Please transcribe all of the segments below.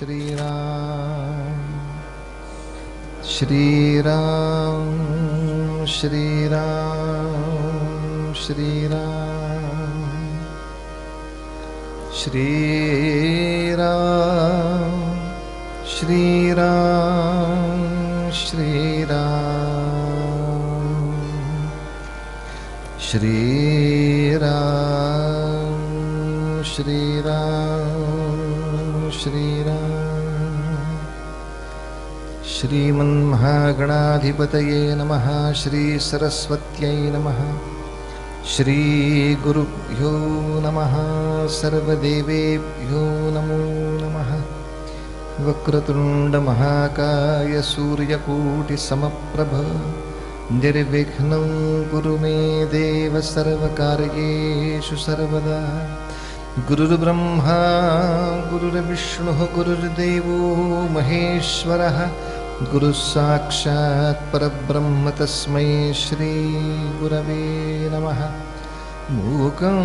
श्रीराम श्रीराम श्रीराम श्रीराम श्रीराम श्रीराम श्रीराम श्रीराम श्रीराम श्रीराम श्रीमन्महागणाधिपतये नमः। श्री सरस्वत्यै नमः। श्री गुरुभ्यो नमः। सर्वदेवेभ्यो नमो नमः। वक्रतुंड महाकाय सूर्यकोटिसमप्रभ निर्विघ्नं कुरु मे देव सर्वकार्येषु सर्वदा। गुरुर्ब्रह्मा गुरुर्विष्णुः गुरुर्देवो महेश्वरः गुरुस्साक्षात् परब्रह्म तस्मै श्री गुरवे नमः। मूकं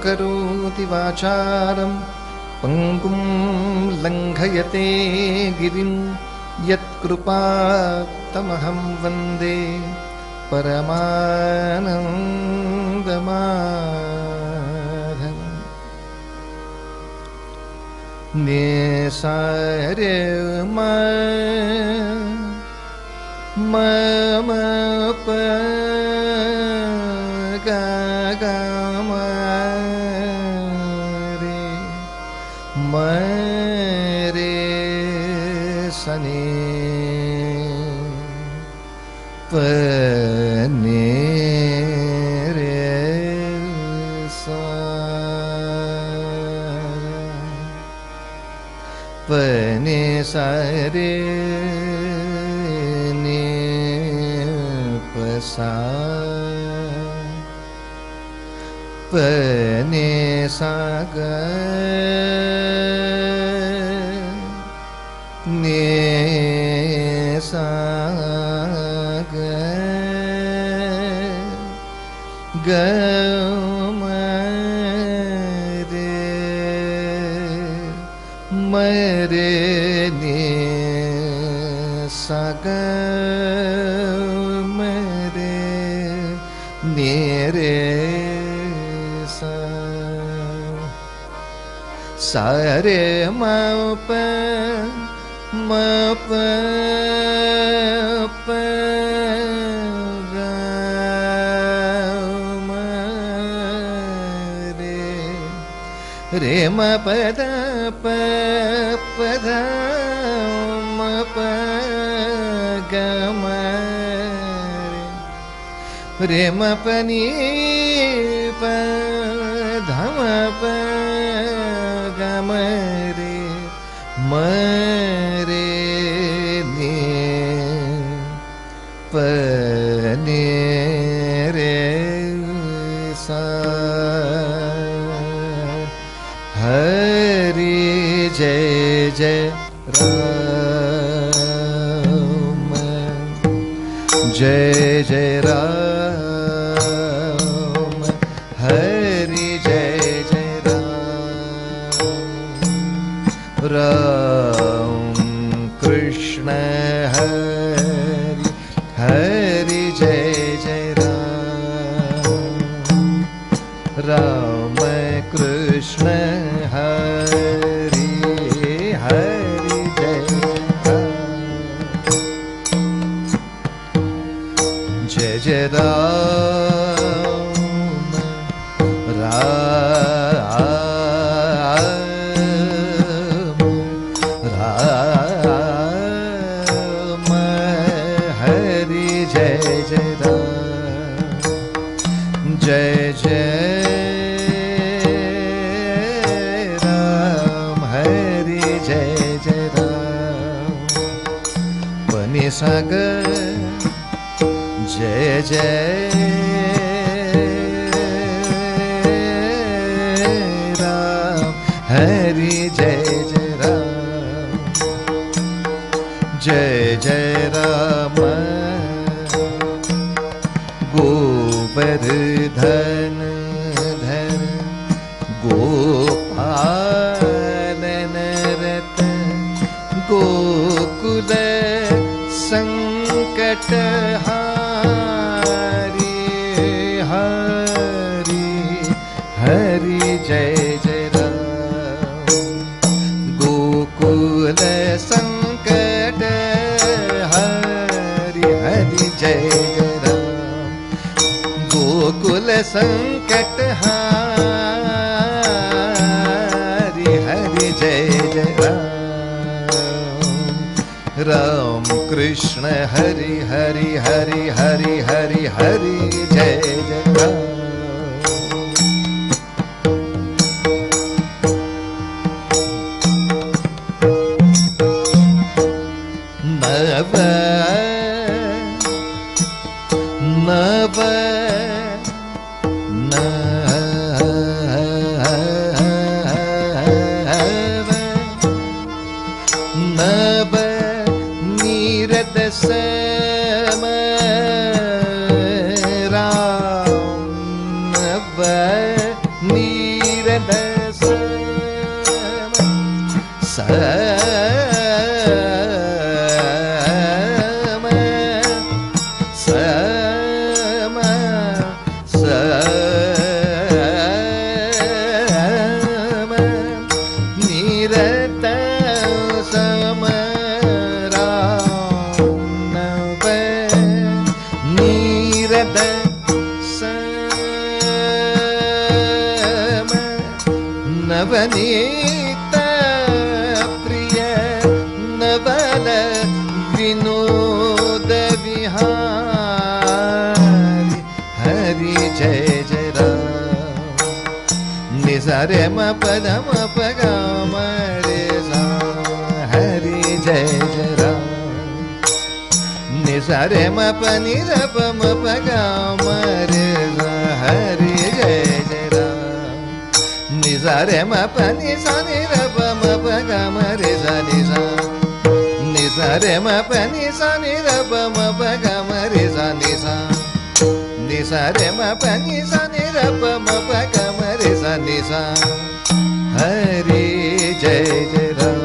करोति वाचालं पंगुं लंघयते गिरिं यत्कृपातमहं वन्दे परमानन्दमाधवम्। निसारे मम प गा रे मरे सने पने रे सा पने सारे ने पसा पने साग ने साग ग मरे ने साग मरे नेरे सा सारे मप मप प रे म पद प पद म प ग म रे म प नि प ध म प ग म रे म रे ने प ने रे सा। हरि जय जय राम जय जय राम हरि जय जय राम राम कृष्ण हरि हरि जय जय राम राम कृष्ण हरि हरि जय जय जय राम राम राम हरि जय जय राम जय जय सागर जय जय राम हरि जय जय राम जय जय राम गोवर्धन धन गोपालन रतन हारी हरि हरि जय जय राम गोकुल संकट हरि हरि जय जय राम गोकुल संकट हरि हरि जय जय राम राम कृष्ण हरि हरि हरि हरि हरि हरि जय जय राम नव नव नव नीरद सम राम नव नीरद सम नवनीत प्रिय नवल विनोद विहारी हरि जय जय राम निसारे म पद म पगाम रे सा हरि जय जय राम निसारे म पनि र प म पगाम रे सा हरि जय जय राम निसारे म पनि सा नि र प म पगाम रे सा नि सा निसारे म पनि सा नि र प म पगाम रे सा नि सा निसारे म पनि सा नि र प म पगाम रे सा नि सा हरि जय जय राम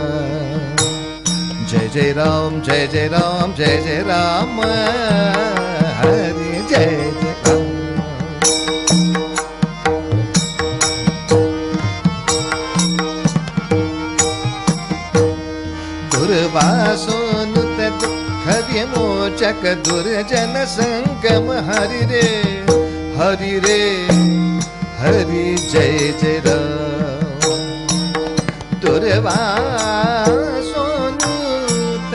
जय जय राम जय जय राम जय जय राम हरि जय जय राम दुर्वासोनुत दुःख विमोचक दुर्जन संगम हरि रे हरि रे हरि जय जय राम दुर्वासोनुत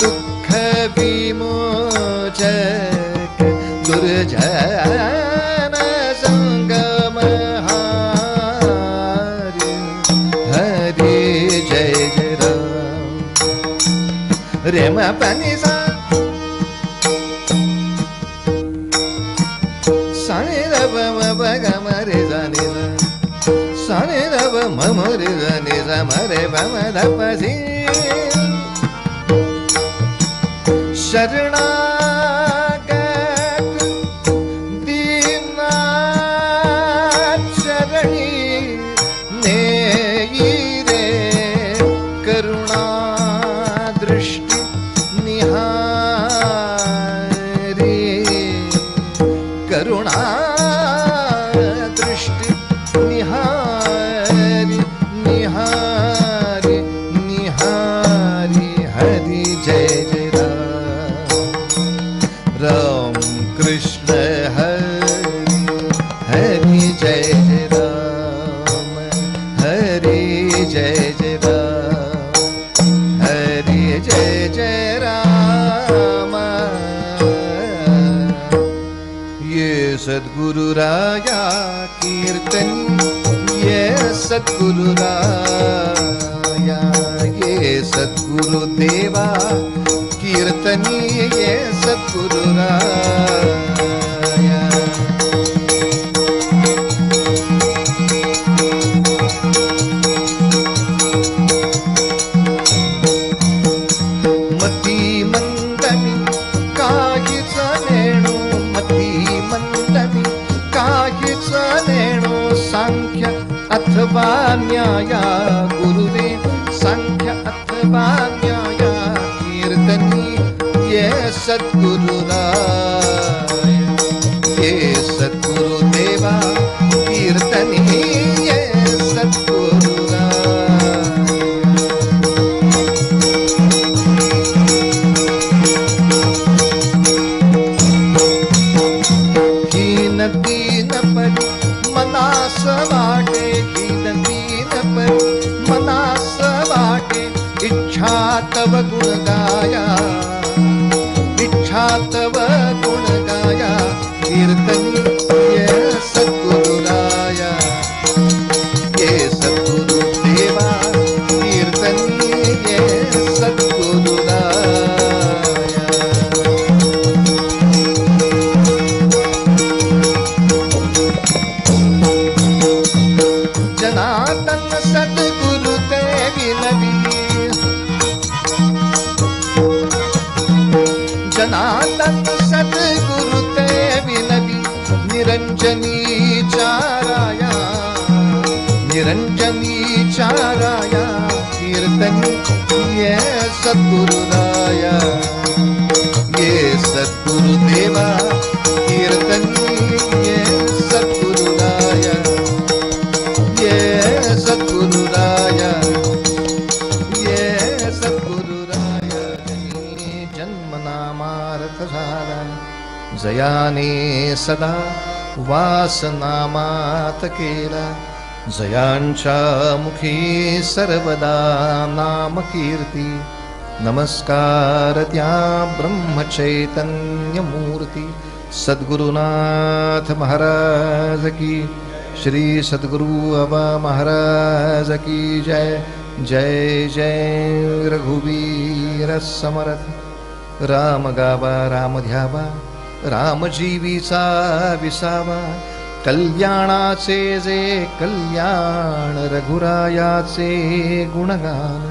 दुःख विमोचक दुर्जन संगम हरि हरि जय जय राम रे म पनि सा सा नि र प म प ग म रे सा नि सा नि र प म म रे सा नि सा म रे प म ध प सी शरणागत दीनाथ शरणी नेयी रे करुणा दृष्टि निहारी करुणा दृष्टि निहारी निहारी निहारी हरि जय जय राम राम कृष्ण हरि हरि जय जय राम हरि जय जय राम हरि जय जय राम ये सद्गुरु राया कीर्तन ये सद्गुरु राया ये सद्गुरु देवा कीर्तनी ये सद्गुरु राया मती मंदमी काहीच नेणू मती मंदमी काहीच नेणू सांख्य अथवा न्याया गुरुदेव सांख्य अथवा न्याया कीर्तनी ये सद्गुरुराय ये सद्गुरुदेवा कीर्तनी ये सद्गुरुराय हीन दीन परी मनास वाटे हीन दीन परी मनास वाटे इच्छा तव गुण गाया इच्छा तव गुण गाया कीर्तनी ये सद्गुरुराया ये सद्गुरुदेवा कीर्तनी ये सद्गुरुराया जनार्दन सद्गुरु ते विनवी जनार्दन सद्गुरु ते विनवी निरंजनी चाराया निरंजनी चाराया कीर्तनी ये सद्गुरुराया ये सद्गुरुदेवा कीर्तनी ये सद्गुरुराया ये सद्गुरुराया ये सद्गुरुराया जन्मनामार्थ झाला जयाने सदा वासनामात केला जयांच्या मुखी सर्वदा नाम कीर्ती नमस्कार त्या ब्रह्मचैतन्य मूर्ती सद्गुरुनाथ महाराज की श्री सद्गुरु अबा महाराज की जय जय जय रघुवीर समर्थ राम गावा राम ध्यावा राम जीवीचा विसावा कल्याणाचे जे कल्याण रघुरायाचे गुणगान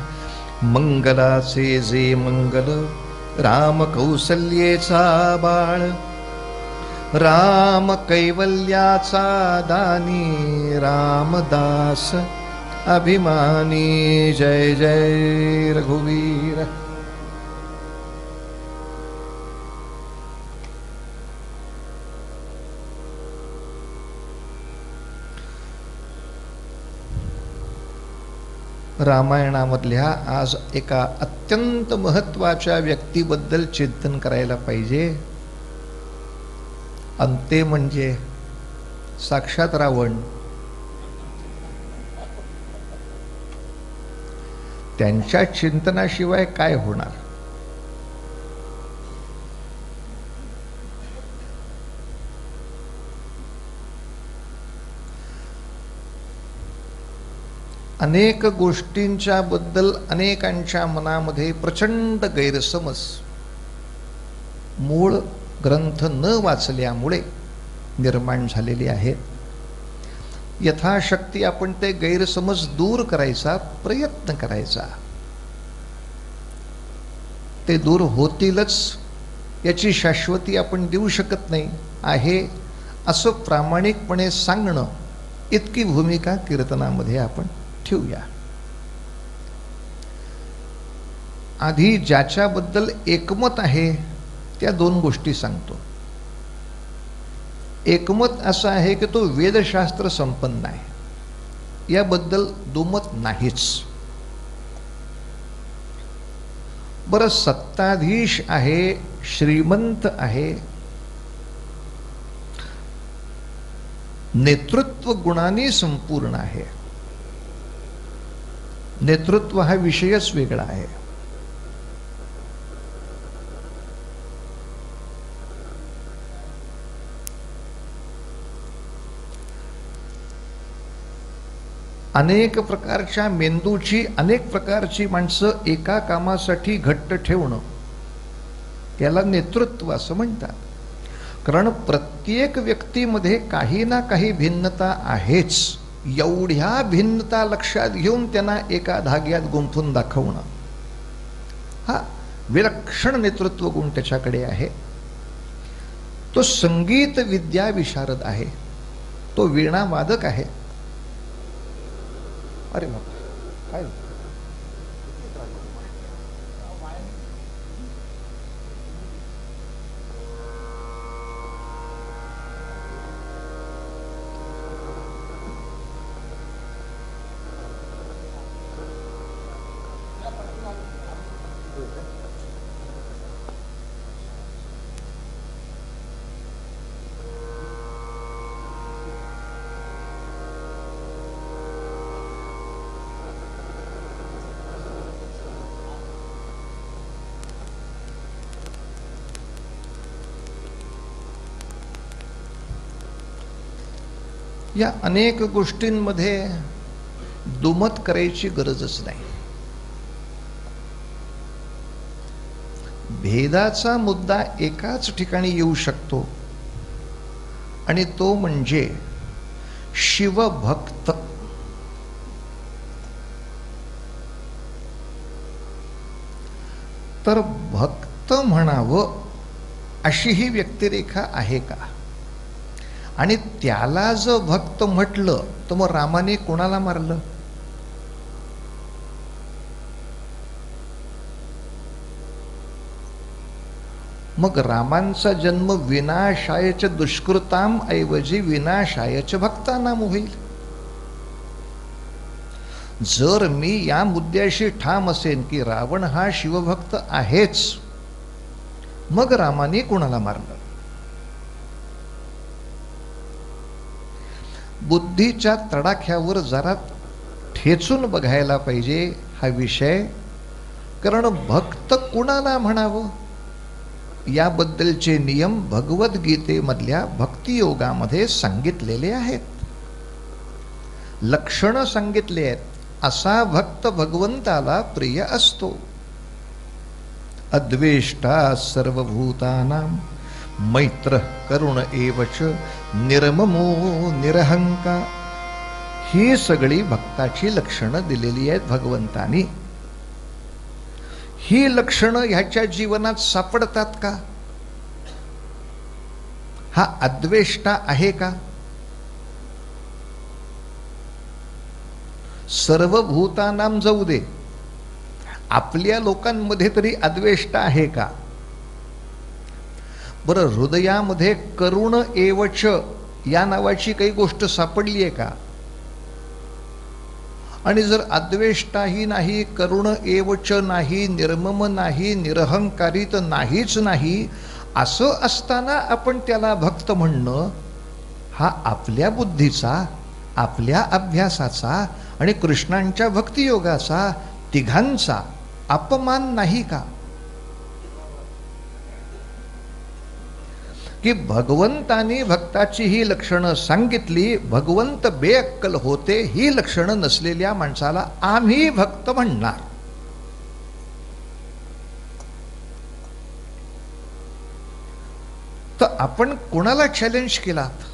मंगलाचे जे मंगल राम कौसल्येचा बाळ राम कैवल्याचा दानी रामदास अभिमानी जय जय रघुवीर रामायणामधल्या आज एका अत्यंत महत्त्वाच्या व्यक्तीबद्दल चिंतन करायला पाहिजे आणि ते म्हणजे साक्षात रावण. त्यांच्या चिंतनाशिवाय काय होणार. अनेक गोष्टींच्या बद्दल अनेकांच्या मनामध्ये प्रचंड गैरसमज मूळ ग्रंथ न वाचल्यामुळे निर्माण झालेले आहेत. यथाशक्ती आपण ते गैरसमज दूर करायचा प्रयत्न करायचा. ते दूर होतीलच याची शाश्वती आपण देऊ शकत नाही आहे असं प्रामाणिकपणे सांगणं इतकी भूमिका कीर्तनामध्ये आपण ठेवूया. आधी ज्याच्याबद्दल एकमत आहे त्या दोन गोष्टी सांगतो. एकमत असं आहे की तो वेदशास्त्र संपन्न आहे, याबद्दल दुमत नाहीच. बरं, सत्ताधीश आहे, श्रीमंत आहे, नेतृत्व गुणांनी संपूर्ण आहे. नेतृत्व हा विषयच वेगळा आहे. अनेक प्रकारच्या मेंदूची अनेक प्रकारची माणसं एका कामासाठी घट्ट ठेवणं याला नेतृत्व असं म्हणतात. कारण प्रत्येक व्यक्तीमध्ये काही ना काही भिन्नता आहेच. एवढ्या भिन्नता लक्षात घेऊन त्यांना एका धाग्यात गुंफून दाखवणं हा विलक्षण नेतृत्व गुण त्याच्याकडे आहे. तो संगीत विद्या विशारद आहे, तो वीणा वादक आहे. अरे बाबा काय या अनेक गोष्टींमध्ये दुमत करायची गरजच नाही. भेदाचा मुद्दा एकाच ठिकाणी येऊ शकतो आणि तो म्हणजे शिवभक्त. तर भक्त म्हणावं अशी ही व्यक्तिरेखा आहे का? आणि त्याला जर भक्त म्हटलं तर मग रामाने कोणाला मारलं? मग रामांचा जन्म विनाशायच दुष्कृताम ऐवजी विनाशायच भक्तानाम होईल. जर मी या मुद्द्याशी ठाम असेन की रावण हा शिवभक्त आहेच, मग रामाने कोणाला मारलं? बुद्धीच्या तडाख्यावर जरा ठेचून बघायला पाहिजे हा विषय. कारण भक्त कुणाला म्हणावं याबद्दलचे नियम भगवद्गीतेमधल्या भक्तियोगामध्ये सांगितलेले आहेत. लक्षणं सांगितले आहेत. असा भक्त भगवंताला प्रिय असतो. अद्वेष्टा सर्वभूतानां मैत्र करुण एवच निर्ममो निरहंकार. ही सगळी भक्ताची लक्षणं दिलेली आहेत भगवंतानी. ही लक्षणं ह्याच्या जीवनात सापडतात का? हा अद्वेष्टा आहे का? सर्व भूतानाम जाऊ दे, आपल्या लोकांमध्ये तरी अद्वेष्टा आहे का? बरं, हृदयामध्ये करुण एवच या नावाची काही गोष्ट सापडली आहे का? आणि जर अद्वेष्टाही नाही, करुण एवच नाही, निर्मम नाही, निरहंकारी तर नाहीच नाही, असं असताना आपण त्याला भक्त म्हणणं हा आपल्या बुद्धीचा, आपल्या अभ्यासाचा आणि कृष्णांच्या भक्तियोगाचा तिघांचा अपमान नाही का? की भगवंतानी भक्ताची ही लक्षणं सांगितली, भगवंत बेअक्कल होते, ही लक्षणं नसलेल्या माणसाला आम्ही भक्त म्हणणार. तर आपण कोणाला चॅलेंज केलात?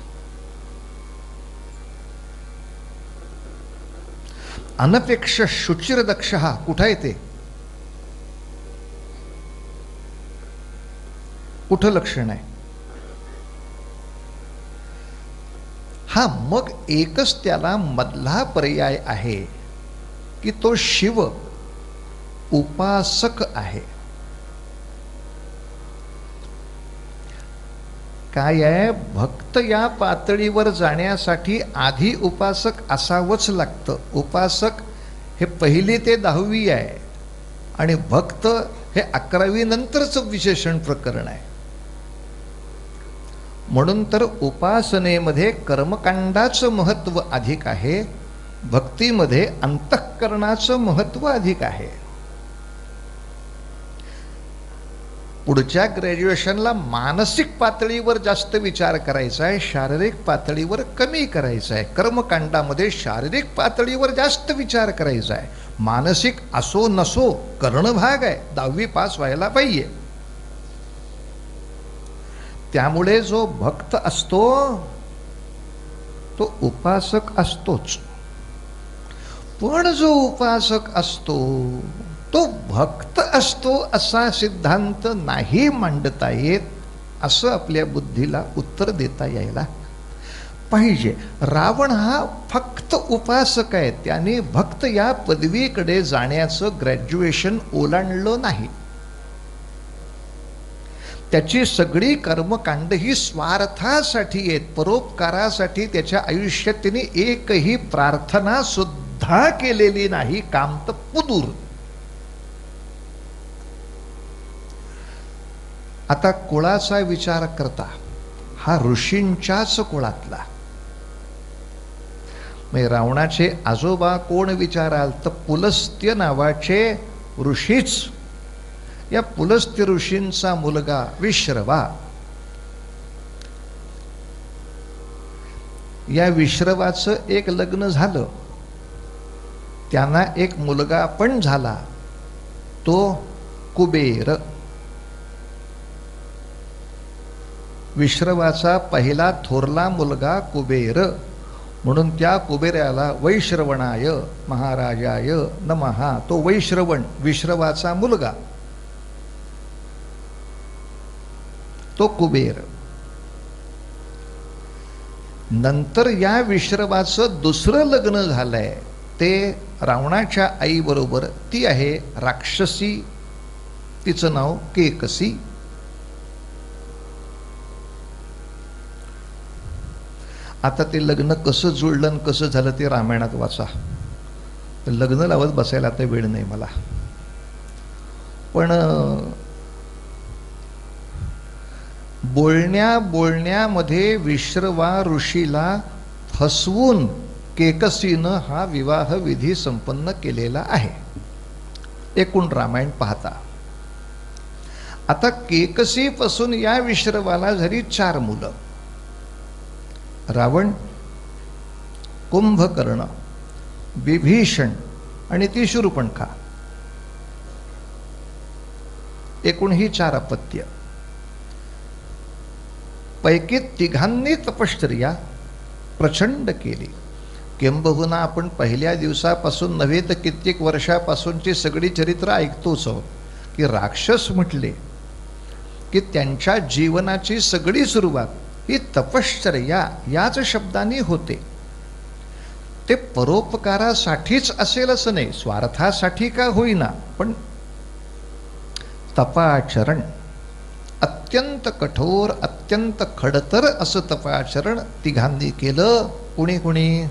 अनपेक्ष शुचिरदक्ष हा कुठं येते? कुठं लक्षण आहे? हा मग एकच त्याला मधला पर्याय आहे की तो शिव उपासक आहे. काय आहे, भक्त या पातळीवर जाण्यासाठी आधी उपासक असावंच लागतं. उपासक हे 1ली ते 10वी आहे आणि भक्त हे 11वी नंतरचं विशेषण प्रकरण आहे. म्हणून तर उपासनेमध्ये कर्मकांडाचं महत्व अधिक आहे, भक्तीमध्ये अंतःकरणाचं महत्व अधिक आहे. पुढच्या ग्रॅज्युएशनला मानसिक पातळीवर जास्त विचार करायचा आहे, शारीरिक पातळीवर कमी करायचा आहे. कर्मकांडामध्ये शारीरिक पातळीवर जास्त विचार करायचा आहे, मानसिक असो नसो करणं भाग आहे. 10वी पास व्हायला पाहिजे. त्यामुळे जो भक्त असतो तो उपासक असतोच. पण जो उपासक असतो तो भक्त असतो असा सिद्धांत नाही मांडता येत, असं आपल्या बुद्धीला उत्तर देता यायला पाहिजे. रावण हा फक्त उपासक आहे, त्याने भक्त या पदवीकडे जाण्याचं ग्रॅज्युएशन ओलांडलं नाही. त्याची सगळी कर्मकांड ही स्वार्थासाठी आहेत, परोपकारासाठी. त्याच्या आयुष्यात त्याने एकही प्रार्थना सुद्धा केलेली नाही. काम तर पुदूर. आता कुळाचा विचार करता हा ऋषींच्याच कुळातला. म्हणजे रावणाचे आजोबा कोण विचाराल तर पुलस्त्य नावाचे ऋषीच. या पुलस्त्य ऋषींचा मुलगा विश्रवा या विश्रवाचं एक लग्न झालं, त्यांना एक मुलगा पण झाला, तो कुबेर. विश्रवाचा पहिला थोरला मुलगा कुबेर, म्हणून त्या कुबेराला वैश्रवणाय महाराजाय नमः. तो वैश्रवण विश्रवाचा मुलगा, तो कुबेर. नंतर या विश्रवाचं दुसरं लग्न झालंय, ते रावणाच्या आई बरोबर. ती आहे राक्षसी, तिचं नाव केकसी. आता ते लग्न कसं जुळलं आणि कसं झालं ते रामायणात वाचा. लग्न लावत बसायला आता वेळ नाही मला. पण बोलण्यामध्ये विश्रवा ऋषीला फसवून केकसीनं हा विवाह विधी संपन्न केलेला आहे, एकूण रामायण पाहता. आता केकसी पासून या विश्रवाला झाली 4 मुलं. रावण, कुंभकर्ण, विभीषण आणि ती शूर्पणखा. एकूण ही 4 अपत्य. पैकी 3घांनी तपश्चर्या प्रचंड केली. किंबहुना आपण पहिल्या दिवसापासून नव्हे तर कित्येक वर्षापासूनची सगळी चरित्र ऐकतोच आहोत की राक्षस म्हटले की त्यांच्या जीवनाची सगळी सुरुवात ही तपश्चर्या याच शब्दाने होते. ते परोपकारासाठीच असेल असं नाही, स्वार्थासाठी का होईना, पण तपाचरण अत्यंत कठोर, अत्यंत खडतर असं तपाचरण 3घांनी केलं. कुणी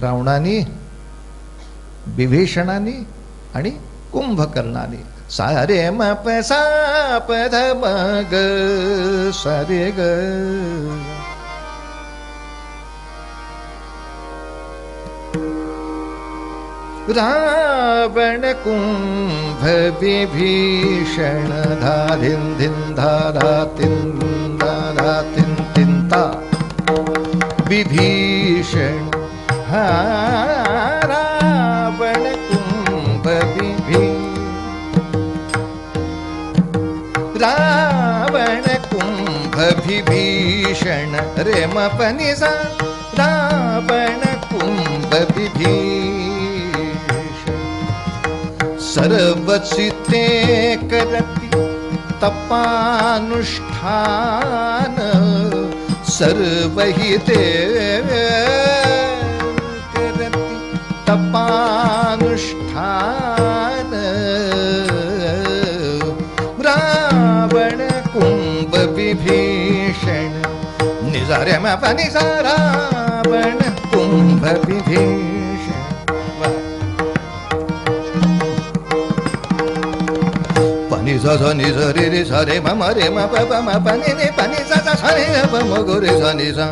रावणाने, विभीषणाने आणि कुंभकर्णाने. सारे मप सा प ध म ग सारे ग. रावण कुंभ विभीषण धा धिन धिन धा धा तिन धा धा तिन तिंता. विभीषण हा रावण कुंभ रावण कुंभ विभीषण रे म प नि सा. रावण कुंभ विभीषण सर्वचिते करती तपानुष्ठान. सर्वहिते करती तपानुष्ठान. रावण कुंभ विभीषण निजारे म प नि सा. रावण कुंभ विभीषण. नि सा सा नि सा रे रे सा रे म म रे म प प म प नि नि प नि सा सा सा रे प म ग रे सा नि सा.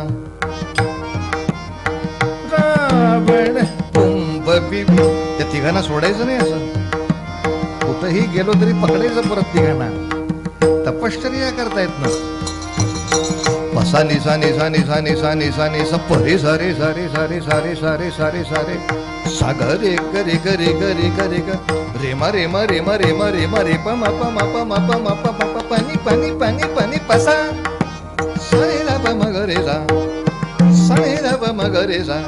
रावण कुंभ विभीषण. त्या 3घांना सोडायचं नाही, असं कुठंही गेलो तरी पकडायचं परत 3घांना. तपश्चर्या करतायत ना. पसा नि सा नि सा नि सा नि सा नि सा नि सा प रे सा रे सा रे सा रे सा रे सा रे सा रे सा रे सा ग रे ग रे ग रे ग रे ग रे ग रे म रे म रे म रे म रे म रे प म प म प म प म प म प प नि प नि प नि प नि प सा. सा रे रा प म ग रे सा. सा रे रा प म ग रे सा.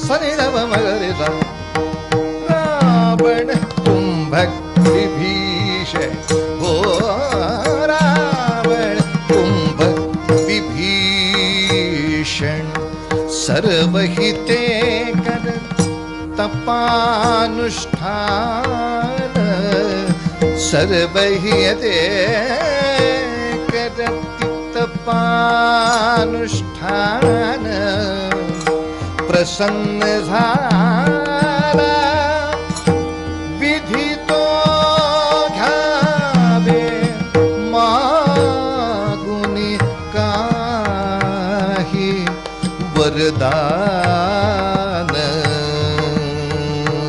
सा रे रा प म ग रे सा. रावण कुंभ विभीषण. हो रावण कुंभ विभीषण सर्वहिते कर तपानुष्ठान. सर्वहिते करति तपानुष्ठान. प्रसन्न झाला विधी तो घ्यावे मागुनी काही वरदान.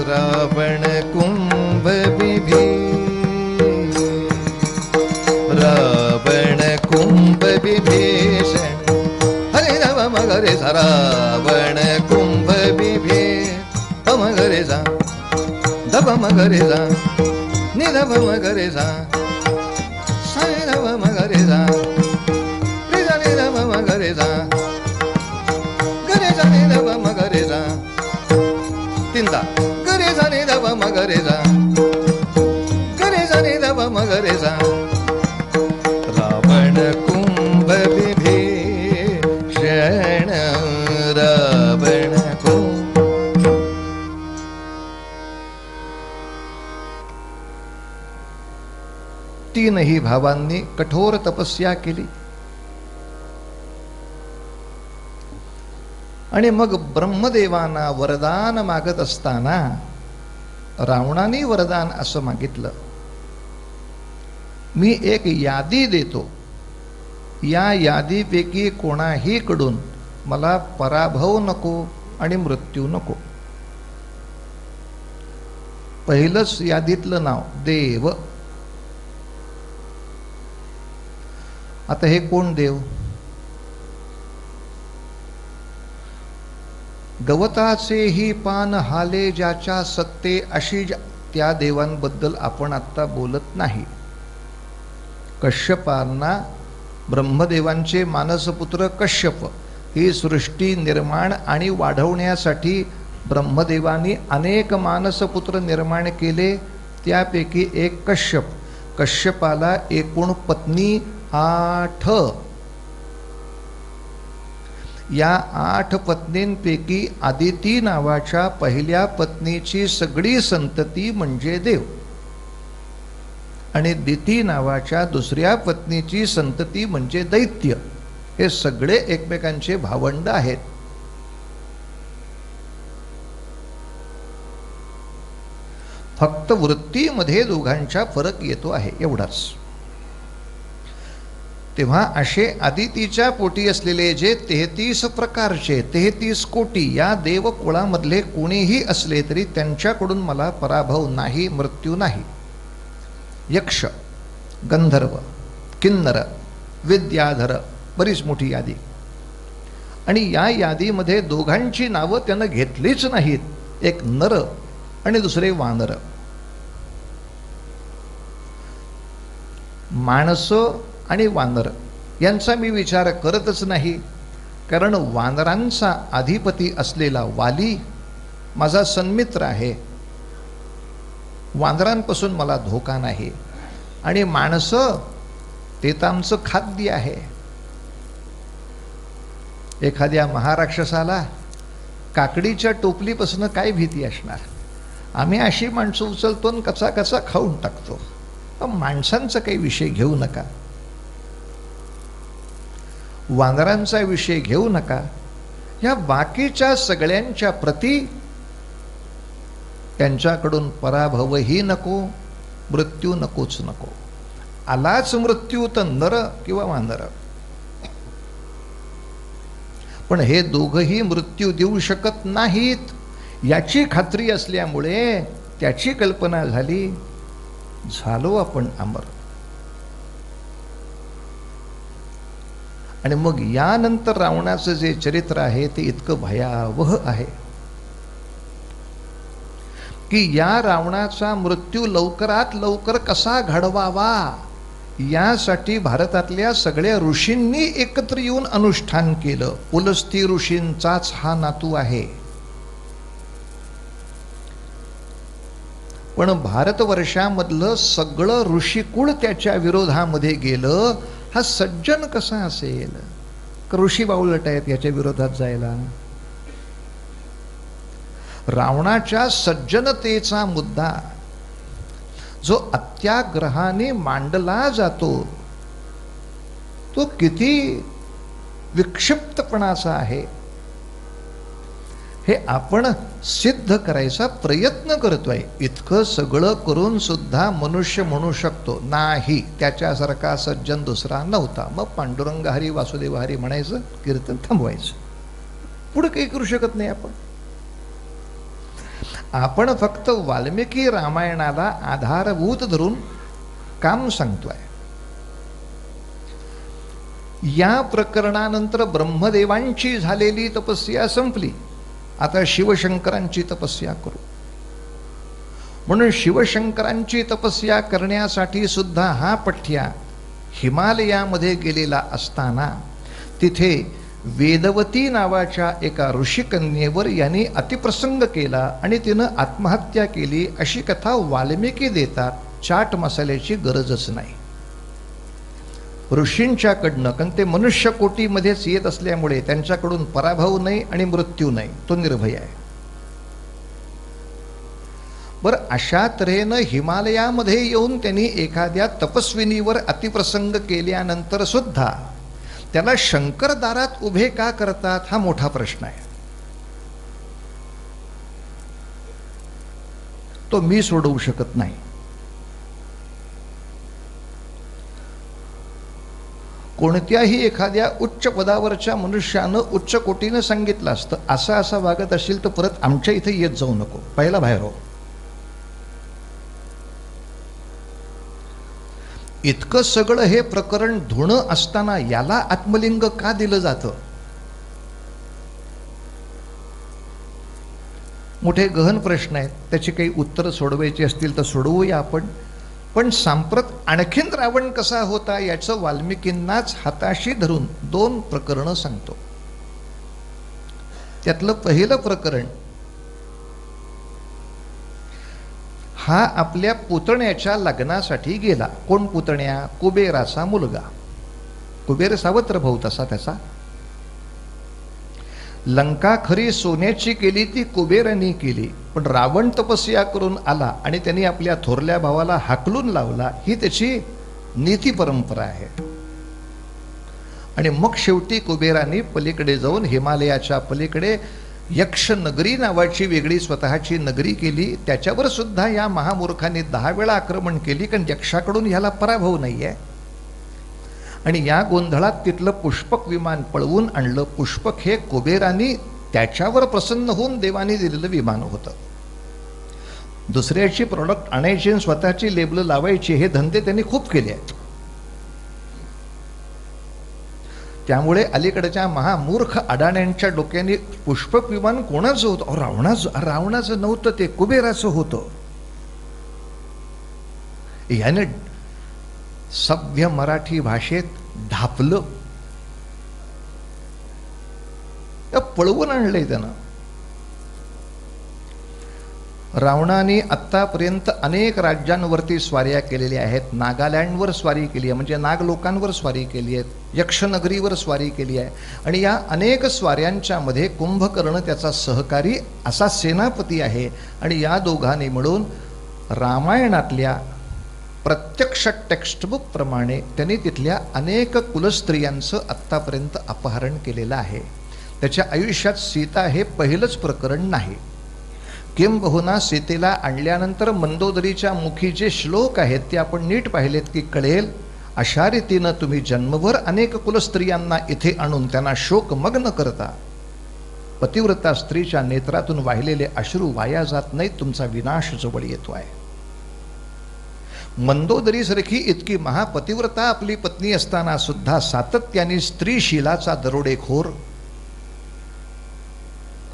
रावण कुंभ विभीषण. रावण कुंभ विभीषण. हरे राम म ग रे सा. म ग रे सा नि ध प म ग रे सा सा नि ध प म ग रे सा रे सा नि ध प म ग रे सा ग रे सा नि ध प म ग रे सा तीनदा ग रे सा नि ध प म ग रे सा ग रे सा नि ध प म ग रे सा रावण कुंभ विभीषण रावण कुंभ तीनही भावांनी कठोर तपस्या केली आणि मग ब्रह्मदेवांना वरदान मागत असताना रावणाने वरदान असं मागितलं, मी एक यादी देतो, या यादीपैकी कोणाही कडून मला पराभव नको आणि मृत्यू नको. पहिलंच यादीतलं नाव देव. आता हे कोण देव? गवताचेही पान हाले ज्याच्या सत्ते अशी त्या देवांबद्दल आपण आता बोलत नाही. कश्यपांना ब्रह्मदेवांचे मानसपुत्र कश्यप ही सृष्टी निर्माण आणि वाढवण्यासाठी ब्रह्मदेवांनी अनेक मानसपुत्र निर्माण केले. त्यापैकी एक कश्यप. कश्यपाला एकूण पत्नी 8. या 8 पत्नींपैकी आदिती नावाच्या पहिल्या पत्नीची सगळी संतती म्हणजे देव आणि दिती नावाच्या दुसऱ्या पत्नीची संतती म्हणजे दैत्य. हे सगळे एकमेकांचे भावंड आहेत. फक्त वृत्तीमध्ये दोघांचा फरक येतो आहे एवढाच. तेव्हा असे आदितीच्या पोटी असलेले जे 33 प्रकारचे 33 कोटी या देवकुळामधले कोणीही असले तरी त्यांच्याकडून मला पराभव नाही, मृत्यू नाही. यक्ष, गंधर्व, किन्नर, विद्याधर, बरीच मोठी यादी. आणि या यादीमध्ये दोघांची नावं त्यानं घेतलीच नाहीत. एक नर आणि दुसरे वानर. माणसं आणि वानर यांचा मी विचार करतच नाही, कारण वानरांचा अधिपती असलेला वाली माझा सन्मित्र आहे. वानरांपासून मला धोका नाही. आणि माणसं ते तर आमचं खाद्य आहे. एखाद्या महाराक्षसाला काकडीच्या टोपलीपासून काय भीती असणार? आम्ही अशी माणसं उचलतो आणि कचा कचा खाऊन टाकतो. पण माणसांचा काही विषय घेऊ नका, वानरांचा विषय घेऊ नका. या बाकीच्या सगळ्यांच्या प्रती त्यांच्याकडून पराभवही नको, मृत्यू नकोच नको. आलाच मृत्यू तर नर किंवा वानर. पण हे दोघही मृत्यू देऊ शकत नाहीत याची खात्री असल्यामुळे त्याची कल्पना झाली, झालो आपण अमर. आणि मग यानंतर रावणाचं जे चरित्र आहे ते इतकं भयावह आहे की या रावणाचा मृत्यू लवकरात लवकर कसा घडवावा यासाठी भारतातल्या सगळ्या ऋषींनी एकत्र येऊन अनुष्ठान केलं. पुलस्ती ऋषींचाच हा नातू आहे. पण भारतवर्षामधलं सगळं ऋषिकुळ त्याच्या विरोधामध्ये गेलं. हा सज्जन कसा असेल? ऋषी बावळट आहेत याच्या विरोधात जायला. रावणाच्या सज्जनतेचा मुद्दा जो अत्याग्रहाने मांडला जातो तो किती विक्षिप्तपणाचा आहे हे आपण सिद्ध करायचा प्रयत्न करतोय. इतकं सगळं करून सुद्धा मनुष्य म्हणू शकतो नाही त्याच्यासारखा सज्जन दुसरा नव्हता. मग पांडुरंग हरी वासुदेव हरी म्हणायचं, कीर्तन थांबवायचं. पुढे काही करू शकत नाही आपण. आपण फक्त वाल्मिकी रामायणाला आधारभूत धरून काम सांगतोय. या प्रकरणानंतर ब्रह्मदेवांची झालेली तपस्या संपली. आता शिवशंकरांची तपस्या करू. म्हणून शिवशंकरांची तपस्या करण्यासाठी सुद्धा हा पठ्या हिमालयामध्ये गेलेला असताना तिथे वेदवती नावाच्या एका ऋषिकन्येवर यांनी अतिप्रसंग केला आणि तिनं आत्महत्या केली अशी कथा वाल्मिकी देतात. चाट मसाल्याची गरजच नाही ऋषींच्याकडनं, कारण ते मनुष्य कोटीमध्येच येत असल्यामुळे त्यांच्याकडून पराभव नाही आणि मृत्यू नाही, तो निर्भय आहे. बरं, अशा तऱ्हेनं हिमालयामध्ये येऊन त्यांनी एखाद्या तपस्विनीवर अतिप्रसंग केल्यानंतर सुद्धा त्याला शंकर दारात उभे का करतात हा मोठा प्रश्न आहे. तो मी सोडवू शकत नाही. कोणत्याही एखाद्या उच्च पदावरच्या मनुष्यानं उच्च कोटीनं सांगितलं असतं, असं असं वागत असेल तर परत आमच्या इथे येत जाऊ नको, पहिला बाहेर हो. इतकं सगळं हे प्रकरण धुणं असताना याला आत्मलिंग का दिलं जातं? मोठे गहन प्रश्न आहेत, त्याची काही उत्तरं सोडवायची असतील तर सोडवूया आपण. पण सांप्रत आणखीन रावण कसा होता याचं वाल्मिकींनाच हाताशी धरून 2 प्रकरणं सांगतो. त्यातलं पहिलं प्रकरण, हा आपल्या पुतण्याच्या लग्नासाठी गेला. कोण पुतण्या? कुबेराचा मुलगा. कुबेर सावत्र भाऊ तसा त्याचा. लंका खरी सोन्याची केली ती कुबेराने केली, पण रावण तपस्या करून आला आणि त्यांनी आपल्या थोरल्या भावाला हाकलून लावला, ही त्याची नीती परंपरा आहे. आणि मग शेवटी कुबेराने पलीकडे जाऊन हिमालयाच्या पलीकडे यक्ष नगरी नावाची वेगळी स्वतःची नगरी केली. त्याच्यावर सुद्धा या महामूर्खांनी 10 वेळा आक्रमण केली, कारण यक्षाकडून ह्याला पराभव नाही आहे. आणि या गोंधळात तिथलं पुष्पक विमान पळवून आणलं. पुष्पक हे कुबेरानी त्याच्यावर प्रसन्न होऊन देवानी दिलेलं विमान होतं. दुसऱ्याची प्रॉडक्ट आणायची आणि स्वतःची लेबल लावायची, हे धंदे त्यांनी खूप केले आहेत. त्यामुळे अलीकडच्या महामूर्ख अडाण्यांच्या डोक्याने पुष्पक विमान कोणाचं होतं? रावणाचं नव्हतं, ते कुबेराचं होतं. याने सभ्य मराठी भाषेत ढापलं, पळवून आणलंय त्यानं. रावणाने आत्तापर्यंत अनेक राज्यांवरती स्वाऱ्या केलेल्या आहेत. नागालँडवर स्वारी केली आहे, म्हणजे नाग लोकांवर स्वारी केली आहे. यक्षनगरीवर स्वारी केली आहे. आणि या अनेक स्वाऱ्यांच्या मध्ये कुंभकर्ण त्याचा सहकारी असा सेनापती आहे. आणि या दोघांनी मिळून रामायणातल्या प्रत्यक्ष टेक्स्टबुक प्रमाणे त्यांनी तिथल्या अनेक कुलस्त्रियांचं आत्तापर्यंत अपहरण केलेलं आहे. त्याच्या आयुष्यात सीता हे पहिलंच प्रकरण नाही. किंबहुना सीतेला आणल्यानंतर मंदोदरीच्या मुखी जे श्लोक आहेत ते आपण नीट पाहिलेत की कळेल. अशा रीतीनं तुम्ही जन्मभर अनेक कुलस्त्रियांना इथे आणून त्यांना शोकमग्न करता. पतिव्रता स्त्रीच्या नेत्रातून वाहिलेले अश्रू वाया जात नाहीत, तुमचा विनाश जवळ येतो आहे. मंदोदरीसारखी इतकी महापतिव्रता आपली पत्नी असताना सुद्धा सातत्याने स्त्रीशीलाचा दरोडेखोर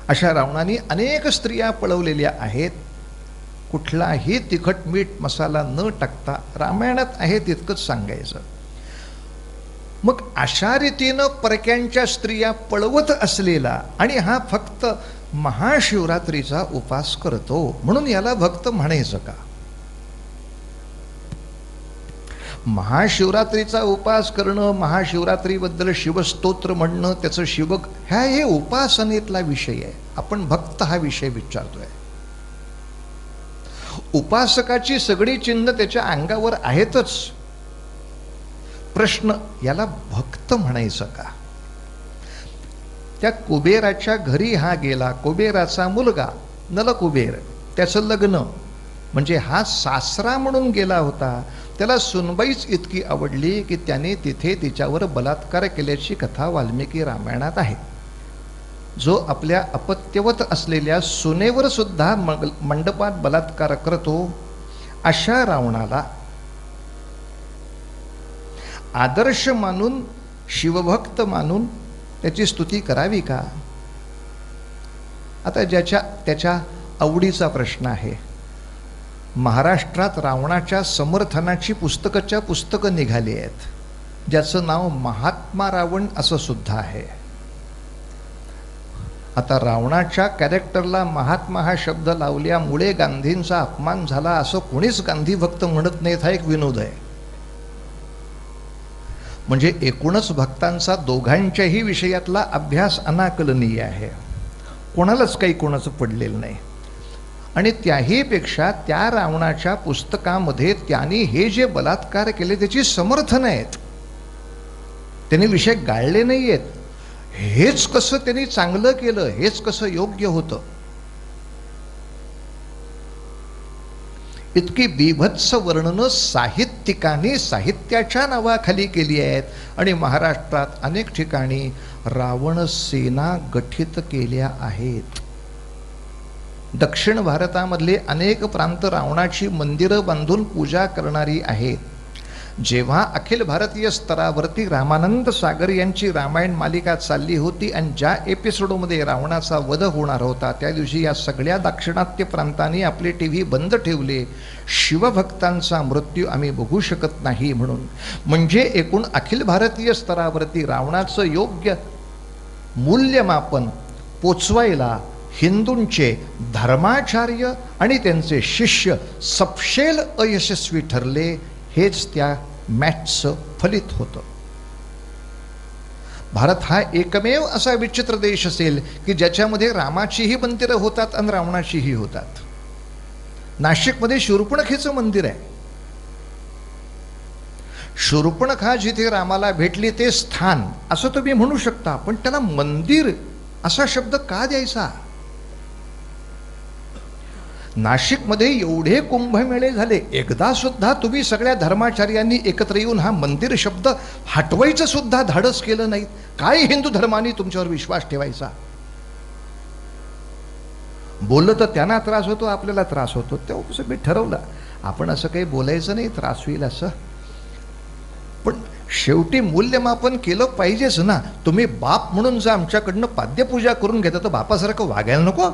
अशा रावणाने अनेक स्त्रिया पळवलेल्या आहेत. कुठलाही तिखट मीठ मसाला न टाकता रामायणात आहे तितकंच सांगायचं. मग अशा रीतीनं परक्यांच्या स्त्रिया पळवत असलेला आणि हा फक्त महाशिवरात्रीचा उपास करतो म्हणून याला भक्त म्हणायचं का? महाशिवरात्रीचा उपास करणं, महाशिवरात्रीबद्दल शिवस्तोत्र म्हणणं, त्याचं शिवक हे उपासनेतला विषय आहे. आपण भक्त हा विषय विचारतोय. उपासकाची सगळी चिन्ह त्याच्या अंगावर आहेतच. प्रश्न, याला भक्त म्हणायचं का? त्या कुबेराच्या घरी हा गेला. कुबेराचा मुलगा नलकुबेर, त्याचं लग्न, म्हणजे हा सासरा म्हणून गेला होता. त्याला सुनबाईच इतकी आवडली की त्याने तिथे तिच्यावर बलात्कार केल्याची कथा वाल्मिकी रामायणात आहे. जो आपल्या अपत्यवत असलेल्या सुनेवर सुद्धा मंडपात बलात्कार करतो, अशा रावणाला आदर्श मानून, शिवभक्त मानून त्याची स्तुती करावी का? आता त्याच्या आवडीचा प्रश्न आहे. महाराष्ट्रात रावणाच्या समर्थनाची पुस्तकं निघाली आहेत, ज्याचं नाव महात्मा रावण असं सुद्धा आहे. आता रावणाच्या कॅरेक्टरला महात्मा हा शब्द लावल्यामुळे गांधींचा अपमान झाला असं कोणीच गांधी भक्त म्हणत नाहीत, हा एक विनोद आहे. म्हणजे एकूणच भक्तांचा दोघांच्याही विषयातला अभ्यास अनाकलनीय आहे, कोणालाच काही कोणाचं पडलेलं नाही. आणि त्याहीपेक्षा त्या रावणाच्या पुस्तकामध्ये त्यांनी हे जे बलात्कार केले त्याची समर्थन आहेत, त्यांनी विषय गाळले नाही आहेत. हेच कसं त्यांनी चांगलं केलं, हेच कसं योग्य होतं, इतकी बीभत्स वर्णनं साहित्यिकांनी साहित्याच्या नावाखाली केली आहेत. आणि महाराष्ट्रात अनेक ठिकाणी रावण सेना गठीत केल्या आहेत. दक्षिण भारतामधले अनेक प्रांत रावणाची मंदिरं बांधून पूजा करणारी आहेत. जेव्हा अखिल भारतीय स्तरावरती रामानंद सागर यांची रामायण मालिका चालली होती आणि ज्या एपिसोडमध्ये रावणाचा वध होणार होता, त्या दिवशी या सगळ्या दाक्षिणात्य प्रांतांनी आपले टीव्ही बंद ठेवले, शिवभक्तांचा मृत्यू आम्ही बघू शकत नाही म्हणून. म्हणजे एकूण अखिल भारतीय स्तरावरती रावणाचं योग्य मूल्यमापन पोचवायला हिंदूंचे धर्माचार्य आणि त्यांचे शिष्य सपशेल अयशस्वी ठरले. हेच त्या मॅचचं फलित होतं. भारत हा एकमेव असा विचित्र देश असेल की ज्याच्यामध्ये रामाचीही मंदिरं होतात आणि रावणाचीही होतात. नाशिकमध्ये शूर्पणखेचं मंदिर आहे. शूर्पणखा जिथे रामाला भेटली ते स्थान असं तुम्ही म्हणू शकता, पण त्याला मंदिर असा शब्द का द्यायचा? नाशिकमध्ये एवढे कुंभमेळे झाले, एकदा सुद्धा तुम्ही सगळ्या धर्माचार्यांनी एकत्र येऊन हा मंदिर शब्द हटवायचं सुद्धा धाडस केलं नाही. काय हिंदू धर्माने तुमच्यावर विश्वास ठेवायचा? बोललं तर त्यांना त्रास होतो, आपल्याला त्रास होतो. तेव्हा कसं मी ठरवलं आपण असं काही बोलायचं नाही, त्रास होईल असं. पण शेवटी मूल्यमापन केलं पाहिजेच ना. तुम्ही बाप म्हणून जर आमच्याकडनं पाद्यपूजा करून घेता तर बापासारखं वागायला नको?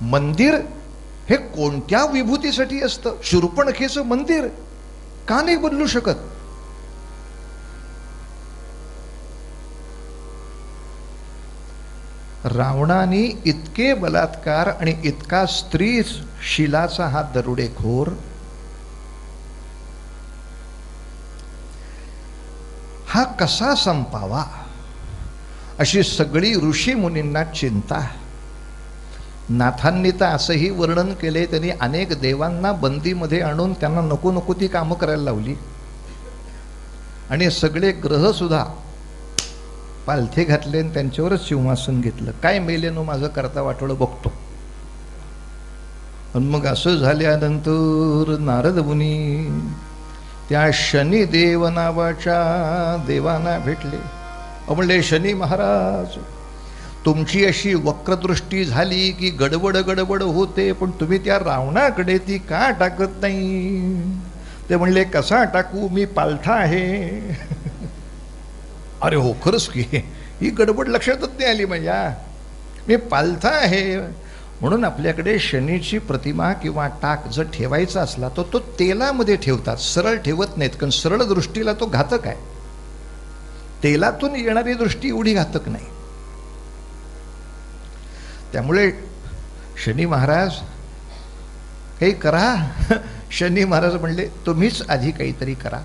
मंदिर हे कोणत्या विभूतीसाठी असतं? शूर्पणखेचं मंदिर का नाही बदलू शकत? रावणाने इतके बलात्कार आणि इतका स्त्री शिलाचा हा दरोडेखोर, हा कसा संपावा अशी सगळी ऋषी मुनींना चिंता. नाथांनी तर असंही वर्णन केले, त्यांनी अनेक देवांना बंदीमध्ये आणून त्यांना नको नको ती कामं करायला लावली आणि सगळे ग्रह सुद्धा पालथे घातले आणि त्यांच्यावरच सिंहासन घेतलं. काय मेलेनो माझं करता वाटोळं बघतो. आणि मग असं झाल्यानंतर नारद मुनी त्या शनिदेव नावाच्या देवांना भेटले. म्हणले, शनी महाराज, तुमची अशी वक्रदृष्टी झाली की गडबड गडबड होते, पण तुम्ही त्या रावणाकडे ती का टाकत नाही? ते म्हणले, कसा टाकू, मी पालथा आहे. अरे हो, खरंच की ही गडबड लक्षातच नाही आली माझ्या, मी पालथा आहे. म्हणून आपल्याकडे शनीची प्रतिमा किंवा टाक जर ठेवायचा असला तर तो तेलामध्ये ठेवतात, सरळ ठेवत नाहीत, कारण सरळ दृष्टीला तो घातक आहे. तेलातून येणारी दृष्टी एवढी घातक नाही. त्यामुळे शनी महाराज काही करा. शनी महाराज म्हणले, तुम्हीच आधी काहीतरी करा,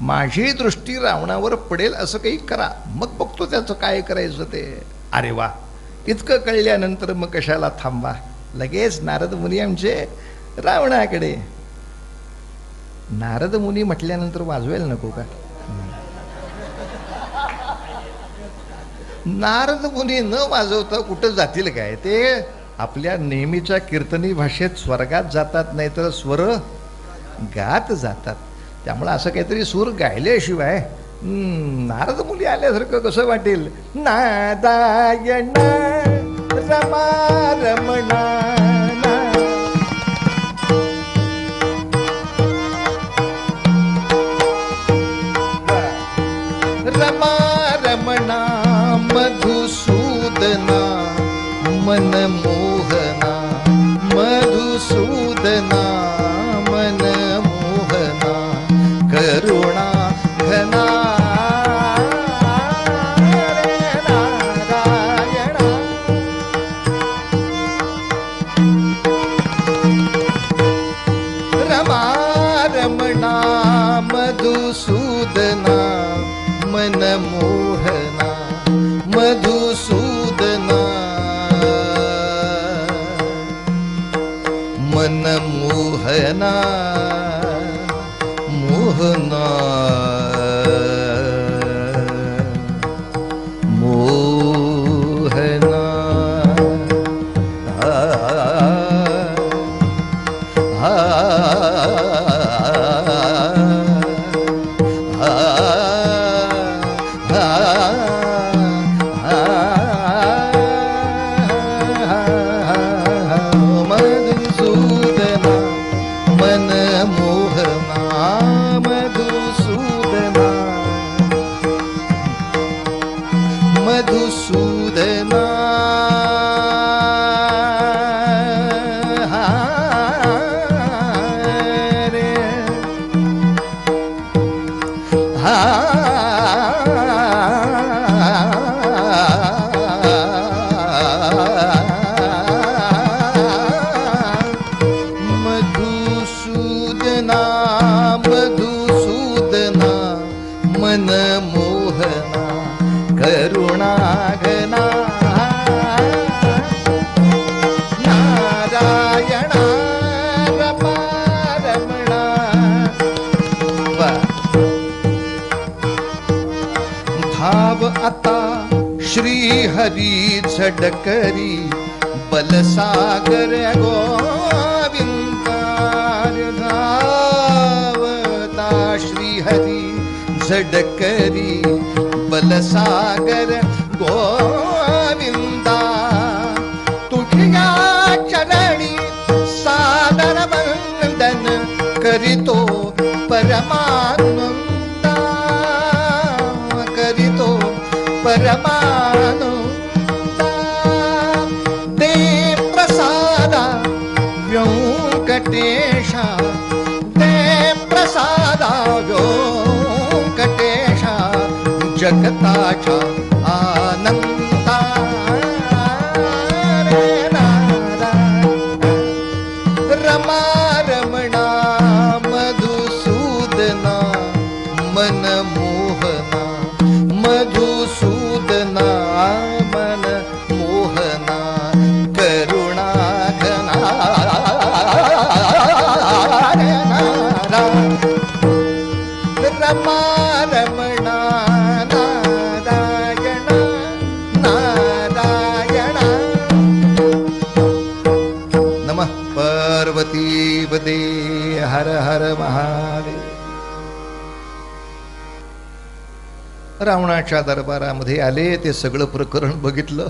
माझी दृष्टी रावणावर पडेल असं काही करा, मग बघतो त्याचं काय करायचं ते. अरे वा, इतकं कळल्यानंतर मग कशाला थांबा, लगेच नारद मुनी आमचे रावणाकडे. नारद मुनी म्हटल्यानंतर वाजवायला नको का? नारद मुनी न वाजवता कुठं जातील काय? ते आपल्या नेहमीच्या कीर्तनी भाषेत स्वर्गात जातात, नाहीतर स्वर गात जातात. त्यामुळे असं काहीतरी सूर गायल्याशिवाय नारद मुनी आल्यासारखं कसं वाटेल? नारायण रमा रमणा रमा रमणा मधुसूदना मन मोहना मधुसूदना मन मोहना करुणा घना मधुसूदना मन मोहना मधुसूदना मन मोहना मोहना मोहना मधुसूदना रे मधुसूदना मधुसूदना मन मोहना करुणा घना नारायणा रमा रमणा धाव आता श्री हरी झडकरी बलसागर गोविंदा धावता श्री हरी झडकरी बलसागर गोविंदा तुझ्या चरणी सादर वंदन करितो परमानंदा करितो परमानंदा दे प्रसादा व्यंकटेशा दे प्रसादा व्यंकटेशा जगताचा आनंदा रे रमा रमणा मधुसूदना मन मोहना मधुसूदना मन मोहना करुणा घना रमा रमणा पार्वती पदे हर हर महादेव. रावणाच्या दरबारामध्ये आले, ते सगळं प्रकरण बघितलं.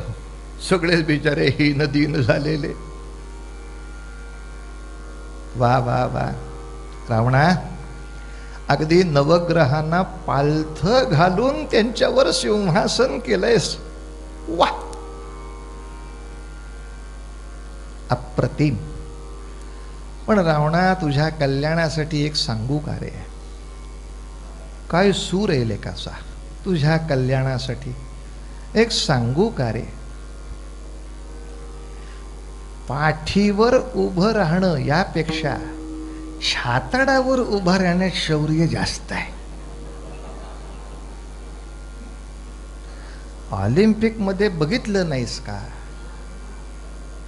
सगळेच बिचारे हीन दीन झालेले. वा वा वा रावणा, अगदी नवग्रहांना पालथ घालून त्यांच्यावर सिंहासन केलंयस. वा अप्रतिम. पण रावणा, तुझ्या कल्याणासाठी एक सांगू का रे? काय सूर आहे लेकाचा. तुझ्या कल्याणासाठी एक सांगू का रे? पाठीवर उभं राहणं यापेक्षा छातडावर उभं राहण्यात शौर्य जास्त आहे. ऑलिम्पिक मध्ये बघितलं नाहीस का?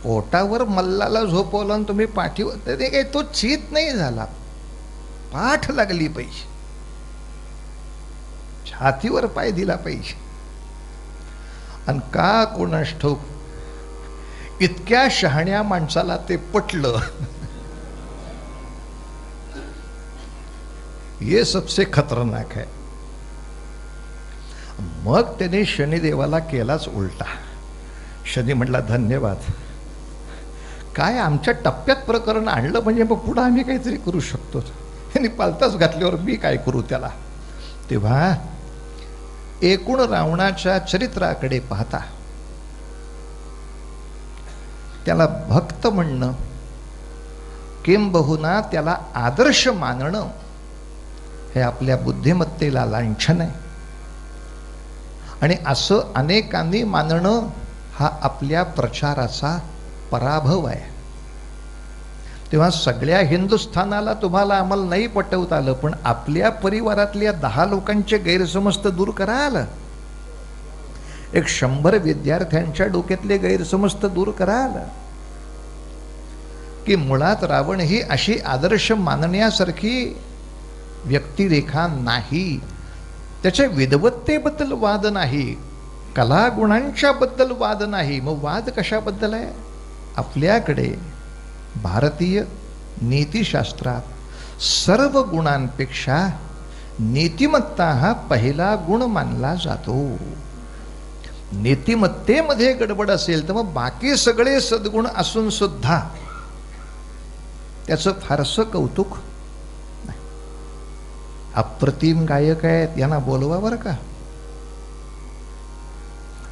पोटावर मल्लाला झोपवलं आणि तुम्ही पाठीवर, ते काही तो चीत नाही झाला, पाठ लागली पाहिजे, छातीवर पाय दिला पाहिजे. आणि का कोणास ठाऊक इतक्या शहाण्या माणसाला ते पटलं. ये सबसे खतरनाक है. मग त्याने शनिदेवाला केलाच उलटा. शनी म्हटला, धन्यवाद, काय आमच्या टप्प्यात प्रकरण आणलं म्हणजे मग पुढं आम्ही काहीतरी करू शकतो. त्यांनी पालताच घातल्यावर मी काय करू त्याला. तेव्हा एकूण रावणाच्या चरित्राकडे पाहता त्याला भक्त म्हणणं, किंबहुना त्याला आदर्श मानणं, हे आपल्या बुद्धिमत्तेला लांछन आहे. आणि असं अनेकांनी मानणं हा आपल्या प्रचाराचा पराभव आहे. तेव्हा सगळ्या हिंदुस्थानाला तुम्हाला आम्हाला नाही पटवता आलं, पण आपल्या परिवारातल्या 10 लोकांचे गैरसमज तर दूर कराल. एक 100 विद्यार्थ्यांच्या डोक्यातले गैरसमज तर दूर कराल की मुळात रावण ही अशी आदर्श मानण्यासारखी व्यक्तिरेखा नाही. त्याच्या विद्वत्तेबद्दल वाद नाही, कलागुणांच्या बद्दल वाद नाही. मग वाद कशाबद्दल आहे? आपल्याकडे भारतीय नीतिशास्त्रात सर्व गुणांपेक्षा नीतिमत्ता हा पहिला गुण मानला जातो. नीतिमत्तेमध्ये गडबड असेल तर मग बाकी सगळे सद्गुण असून सुद्धा त्याचं फारसं कौतुक नाही. अप्रतिम गायक आहेत, यांना बोलवा बरं का.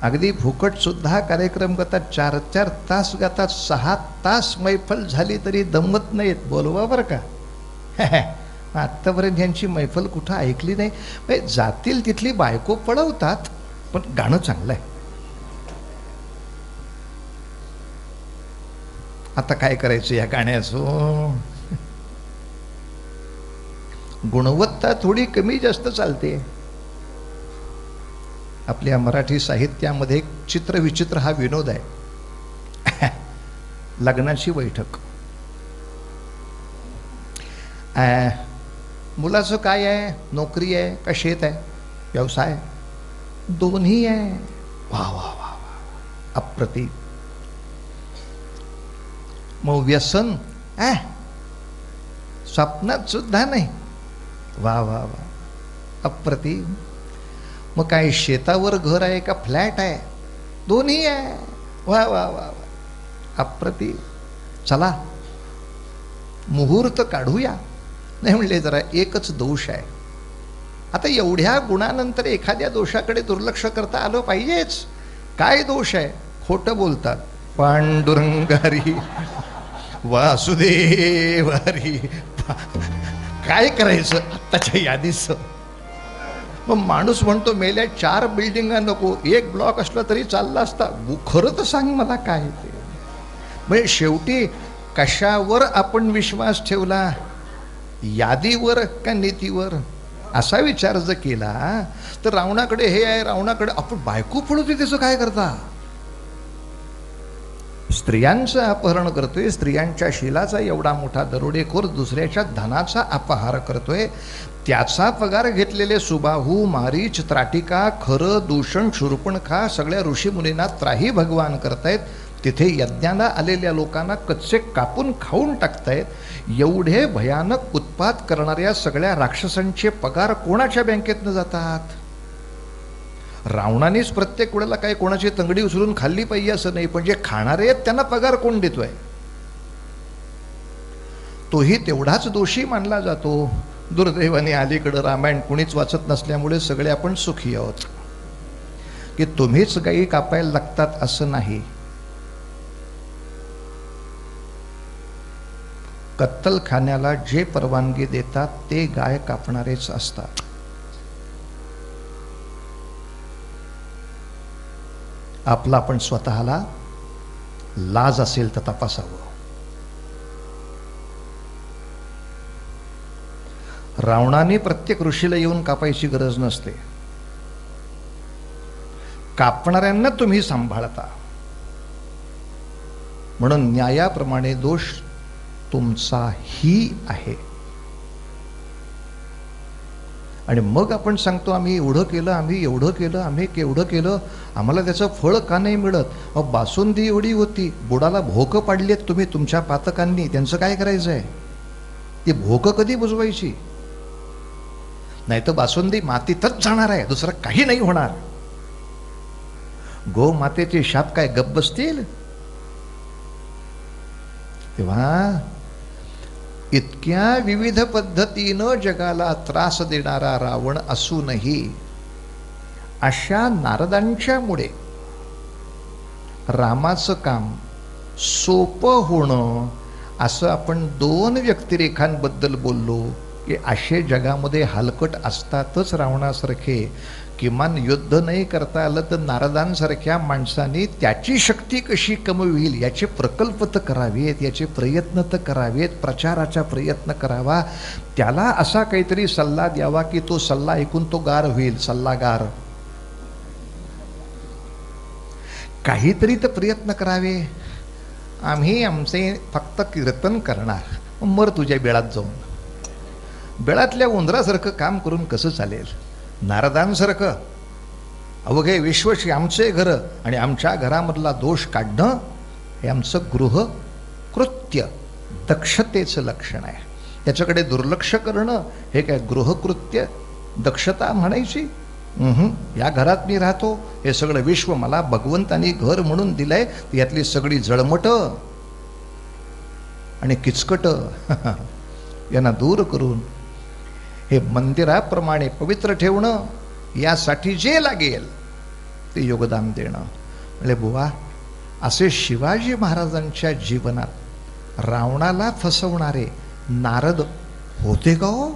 अगदी फुकट सुद्धा कार्यक्रम करतात, 4-4 तास गातात, 6 तास मैफल झाली तरी दमत नाहीत, बोलवा बरं का. आत्तापर्यंत यांची मैफल कुठं ऐकली नाही. जातील तिथली बायको पळवतात, पण गाणं चांगलं आहे. आता काय करायचं या गाण्याचं? गुणवत्ता थोडी कमी जास्त चालते. आपल्या मराठी साहित्यामध्ये एक चित्रविचित्र हा विनोद आहे. लग्नाची बैठक. मुलाचं काय आहे? नोकरी आहे का शेत आहे? व्यवसाय? दोन्ही आहे. वा वा वा वा, अप्रतिम. मग व्यसन? स्वप्नात सुद्धा नाही. वा वा वा, अप्रतिम. मग काय शेतावर घर आहे का फ्लॅट आहे? दोन्ही आहे. वा वा वा वा, अप्रतिम. चला मुहूर्त काढूया. नाही म्हणले जरा एकच दोष आहे. आता एवढ्या गुणानंतर एखाद्या दोषाकडे दुर्लक्ष करता आलं पाहिजेच. काय दोष आहे? खोटं बोलतात. पांडुरंगारी वासुदेवारी. काय करायचं आत्ताच्या यादीचं? मग माणूस म्हणतो मेल्या 4 बिल्डिंगा नको, 1 ब्लॉक असला तरी चालला असता. खरं तर सांग मला काय ते. म्हणजे शेवटी कशावर आपण विश्वास ठेवला? यादीवर का नीतीवर? असा विचार जर केला तर रावणाकडे हे आहे, रावणाकडे आपण बायको पळवते, त्याचं काय करता? स्त्रियांचं अपहरण करतोय, स्त्रियांच्या शीलाचा एवढा मोठा दरोडेखोर दुसऱ्याच्या धनाचा अपहार करतोय. त्याचा पगार घेतलेले सुबाहू, मारीच, त्राटिका, खरं, दूषण, शूर्पणखा सगळ्या ऋषीमुनींना त्राही भगवान करतायत. तिथे यज्ञाला आलेल्या लोकांना कच्चे कापून खाऊन टाकतायत. एवढे भयानक उत्पात करणाऱ्या सगळ्या राक्षसांचे पगार कोणाच्या बँकेतनं जातात? रावणानेच प्रत्येक वेळेला काही कोणाची तंगडी उचलून खाल्ली पाहिजे असं नाही, पण जे खाणारे आहेत त्यांना पगार कोण देतोय? तोही तेवढाच दोषी मानला जातो. दुर्दैवाने अलीकडं रामायण कुणीच वाचत नसल्यामुळे सगळे आपण सुखी आहोत की तुम्हीच गायी कापायला लागतात असं नाही. कत्तलखान्याला जे परवानगी देतात ते गाय कापणारेच असतात. आपला आपण स्वतःला लाज असेल तर तपासावं. रावणाने प्रत्येक ऋषीला येऊन कापायची गरज नसते. कापणाऱ्यांना तुम्ही सांभाळता, म्हणून न्यायाप्रमाणे दोष तुमचाही आहे. आणि मग आपण सांगतो आम्ही एवढं केलं, आम्ही एवढं केलं, आम्ही केवढं केलं, आम्हाला त्याचं फळ का नाही मिळत? अहो बासुंदी एवढी होती, बुडाला भोकं पाडलीत तुम्ही तुमच्या पातकांनी, त्यांचं काय करायचं आहे? ती भोकं कधी बुजवायची? नाही तर बासुंदी मातीतच जाणार आहे, दुसरं काही नाही होणार. गो मातेचे शाप काय गप्प बसतील? तेव्हा इतक्या विविध पद्धतीनं जगाला त्रास देणारा रावण असूनही अशा नारदांच्या मुळे रामाचं काम सोपं होणं, असं आपण दोन व्यक्तिरेखांबद्दल बोललो की असे जगामध्ये हलकट असतातच रावणासारखे. किमान युद्ध नाही करता आलं तर नारदांसारख्या माणसांनी त्याची शक्ती कशी कमी होईल याचे प्रकल्प तर करावेत, याचे प्रयत्न तर करावेत, प्रचाराचा प्रयत्न करावा, त्याला असा काहीतरी सल्ला द्यावा की तो सल्ला ऐकून तो गार होईल. सल्लागार काहीतरी तर प्रयत्न करावे. आम्ही आमचे फक्त कीर्तन करणार. मर तुझ्या बेळात जाऊन. बेळातल्या उंदरासारखं काम करून कसं चालेल? नारदांसारखं अवघे विश्वशी आमचे घरं आणि आमच्या घरामधला दोष काढणं हे आमचं गृहकृत्य, दक्षतेचं लक्षण आहे. त्याच्याकडे दुर्लक्ष करणं हे काय गृहकृत्य, दक्षता म्हणायची? या घरात मी राहतो, हे सगळं विश्व मला भगवंतानी घर म्हणून दिलंय, यातली सगळी जळमट आणि किचकट यांना दूर करून हे मंदिराप्रमाणे पवित्र ठेवणं, यासाठी जे लागेल ते योगदान देणं. म्हणजे बुवा, असे शिवाजी महाराजांच्या जीवनात रावणाला फसवणारे नारद होते का हो?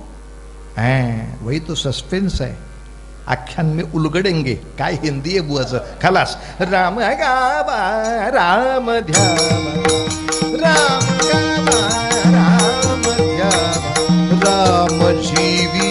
वही तो सस्पेन्स है, आख्यान में उलगडेंगे. काय हिंदी आहे बुवाचं. खलास. राम गावा राम ध्यावा, राम गावा राम ध्यावा, राम जीवी